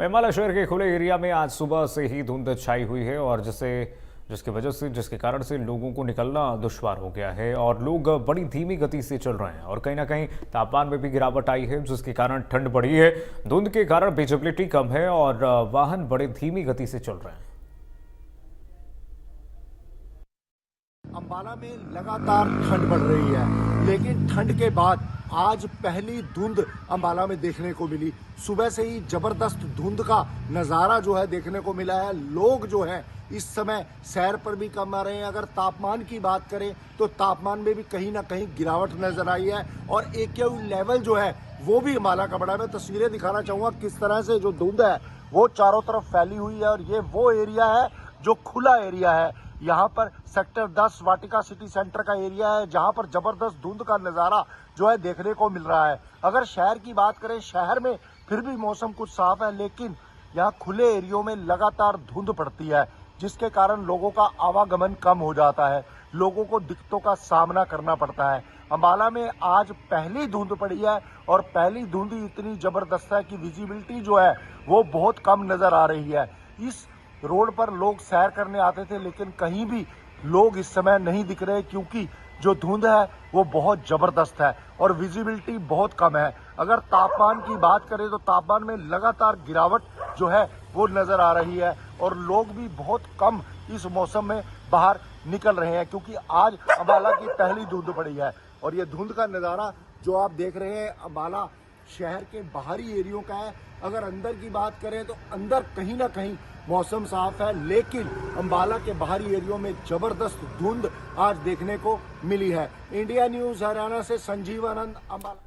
मेहमाला शहर के खुले एरिया में आज सुबह से ही धुंध छाई हुई है और जिसके कारण से लोगों को निकलना दुश्वार हो गया है और लोग बड़ी धीमी गति से चल रहे हैं और कहीं ना कहीं तापमान में भी गिरावट आई है, जिसके कारण ठंड बढ़ी है। धुंध के कारण विजिबिलिटी कम है और वाहन बड़े धीमी गति से चल रहे हैं। अंबाला में लगातार ठंड बढ़ रही है, लेकिन ठंड के बाद आज पहली धुंध अंबाला में देखने को मिली। सुबह से ही जबरदस्त धुंध का नज़ारा जो है देखने को मिला है। लोग जो है इस समय सैर पर भी कम आ रहे हैं। अगर तापमान की बात करें तो तापमान में भी कहीं ना कहीं गिरावट नजर आई है और AQI लेवल जो है वो भी अंबाला का बढ़ा। मैं तस्वीरें दिखाना चाहूँगा किस तरह से जो धुंध है वो चारों तरफ फैली हुई है और ये वो एरिया है जो खुला एरिया है। यहाँ पर सेक्टर 10 वाटिका सिटी सेंटर का एरिया है जहाँ पर जबरदस्त धुंध का नज़ारा जो है देखने को मिल रहा है। अगर शहर की बात करें, शहर में फिर भी मौसम कुछ साफ है, लेकिन यहाँ खुले एरियो में लगातार धुंध पड़ती है, जिसके कारण लोगों का आवागमन कम हो जाता है, लोगों को दिक्कतों का सामना करना पड़ता है। अंबाला में आज पहली धुंध पड़ी है और पहली धुंध इतनी जबरदस्त है कि विजिबिलिटी जो है वो बहुत कम नजर आ रही है। इस रोड पर लोग सैर करने आते थे, लेकिन कहीं भी लोग इस समय नहीं दिख रहे क्योंकि जो धुंध है वो बहुत जबरदस्त है और विजिबिलिटी बहुत कम है। अगर तापमान की बात करें तो तापमान में लगातार गिरावट जो है वो नजर आ रही है और लोग भी बहुत कम इस मौसम में बाहर निकल रहे हैं क्योंकि आज अंबाला की पहली धुंध पड़ी है। और ये धुंध का नज़ारा जो आप देख रहे हैं अंबाला शहर के बाहरी एरियो का है। अगर अंदर की बात करें तो अंदर कहीं ना कहीं मौसम साफ है, लेकिन अंबाला के बाहरी एरियो में जबरदस्त धुंध आज देखने को मिली है। इंडिया न्यूज हरियाणा से संजीव आनंद, अंबाला।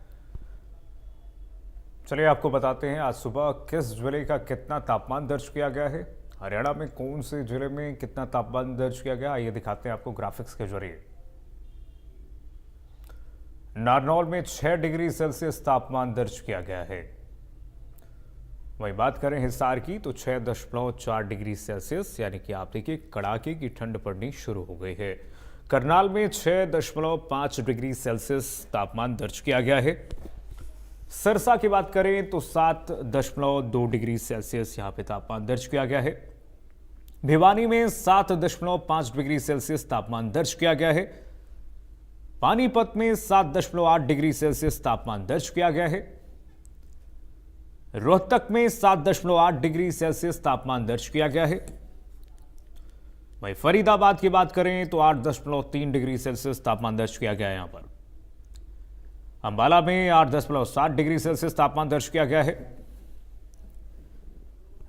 चलिए आपको बताते हैं आज सुबह किस जिले का कितना तापमान दर्ज किया गया है, हरियाणा में कौन से जिले में कितना तापमान दर्ज किया गया, आइए दिखाते हैं आपको ग्राफिक्स के जरिए। नारनौल में 6 डिग्री सेल्सियस तापमान दर्ज किया गया है। वहीं बात करें हिसार की तो 6.4 डिग्री सेल्सियस, यानी कि आप देखिए कड़ाके की ठंड पड़नी शुरू हो गई है। करनाल में 6.5 डिग्री सेल्सियस तापमान दर्ज किया गया है। सरसा की बात करें तो 7.2 डिग्री सेल्सियस यहां पे तापमान दर्ज किया गया है। भिवानी में 7.5 डिग्री सेल्सियस तापमान दर्ज किया गया है। पानीपत में 7.8 डिग्री सेल्सियस तापमान दर्ज किया गया है। रोहतक में 7.8 डिग्री सेल्सियस तापमान दर्ज किया गया है। वहीं फरीदाबाद की बात करें तो 8.3 डिग्री सेल्सियस तापमान दर्ज किया गया है। यहां पर अंबाला में 8.7 डिग्री सेल्सियस तापमान दर्ज किया गया है।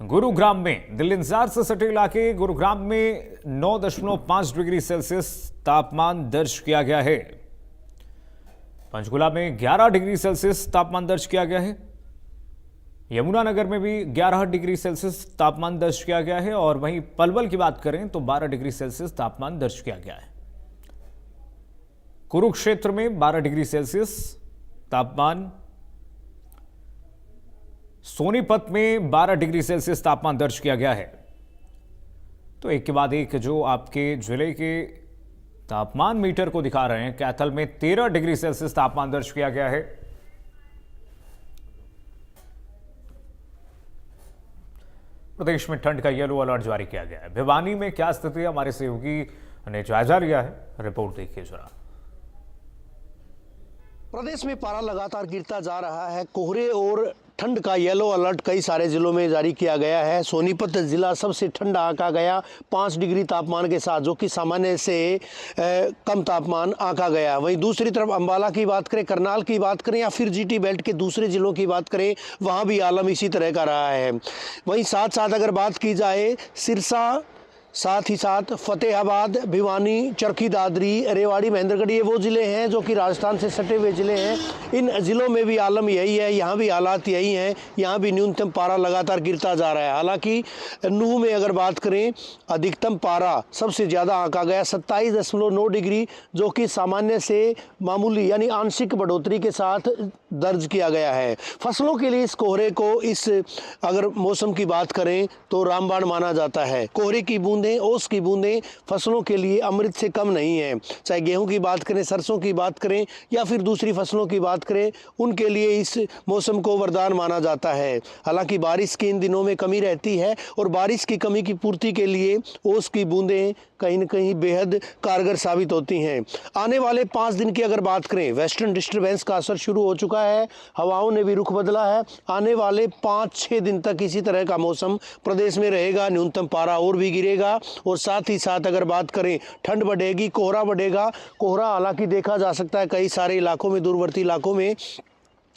गुरुग्राम में दिल्ली एनसीआर से सटे इलाके गुरुग्राम में 9.5 डिग्री सेल्सियस तापमान दर्ज किया गया है। पंचकुला में 11 डिग्री सेल्सियस तापमान दर्ज किया गया है। यमुनानगर में भी 11 डिग्री सेल्सियस तापमान दर्ज किया गया है और वहीं पलवल की बात करें तो 12 डिग्री सेल्सियस तापमान दर्ज किया गया है। कुरुक्षेत्र में 12 डिग्री सेल्सियस तापमान, सोनीपत में 12 डिग्री सेल्सियस तापमान दर्ज किया गया है। तो एक के बाद एक जो आपके जिले के तापमान मीटर को दिखा रहे हैं, कैथल में 13 डिग्री सेल्सियस तापमान दर्ज किया गया है। प्रदेश में ठंड का येलो अलर्ट जारी किया गया है। भिवानी में क्या स्थिति है, हमारे सहयोगी ने जायजा लिया है, रिपोर्ट देखिए जरा। प्रदेश में पारा लगातार गिरता जा रहा है। कोहरे और ठंड का येलो अलर्ट कई सारे जिलों में जारी किया गया है। सोनीपत जिला सबसे ठंडा आंका गया 5 डिग्री तापमान के साथ, जो कि सामान्य से कम तापमान आंका गया। वहीं दूसरी तरफ अंबाला की बात करें, करनाल की बात करें या फिर GT बेल्ट के दूसरे जिलों की बात करें, वहां भी आलम इसी तरह का रहा है। वहीं साथ साथ अगर बात की जाए सिरसा, साथ ही साथ फतेहाबाद, भिवानी, चरखी दादरी, रेवाड़ी, महेंद्रगढ़, ये वो ज़िले हैं जो कि राजस्थान से सटे हुए ज़िले हैं। इन ज़िलों में भी आलम यही है, यहाँ भी हालात यही हैं। यहाँ भी न्यूनतम पारा लगातार गिरता जा रहा है। हालांकि नूह में अगर बात करें, अधिकतम पारा सबसे ज़्यादा आंका गया 27.9 डिग्री, जो कि सामान्य से मामूली यानी आंशिक बढ़ोतरी के साथ दर्ज किया गया है। फसलों के लिए इस कोहरे को, इस अगर मौसम की बात करें तो रामबाण माना जाता है। कोहरे की बूंदें बूंदें, ओस की बूंदें फसलों के लिए अमृत से कम नहीं है। चाहे गेहूं की बात करें, सरसों की बात करें या फिर दूसरी फसलों की बात करें, उनके लिए इस मौसम को वरदान माना जाता है। हालांकि बारिश की इन दिनों में कमी रहती है और बारिश की कमी की पूर्ति के लिए ओस की बूंदें कहीं न कहीं बेहद कारगर साबित होती हैं। आने वाले 5 दिन की अगर बात करें, वेस्टर्न डिस्टर्बेंस का असर शुरू हो चुका है, हवाओं ने भी रुख बदला है। आने वाले 5-6 दिन तक इसी तरह का मौसम प्रदेश में रहेगा। न्यूनतम पारा और भी गिरेगा और साथ ही साथ अगर बात करें, ठंड बढ़ेगी, कोहरा बढ़ेगा। कोहरा हालांकि देखा जा सकता है कई सारे इलाकों में, दूरवर्ती इलाकों में,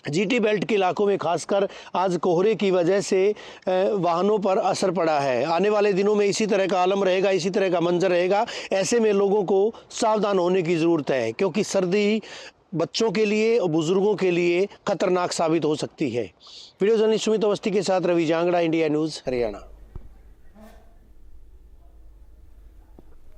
जीटी बेल्ट के इलाकों में खासकर आज कोहरे की वजह से वाहनों पर असर पड़ा है। आने वाले दिनों में इसी तरह का आलम रहेगा, इसी तरह का मंजर रहेगा। ऐसे में लोगों को सावधान होने की ज़रूरत है, क्योंकि सर्दी बच्चों के लिए और बुजुर्गों के लिए खतरनाक साबित हो सकती है। वीडियो जर्नलिस्ट सुमित अवस्थी के साथ रवि जांगड़ा, इंडिया न्यूज़, हरियाणा।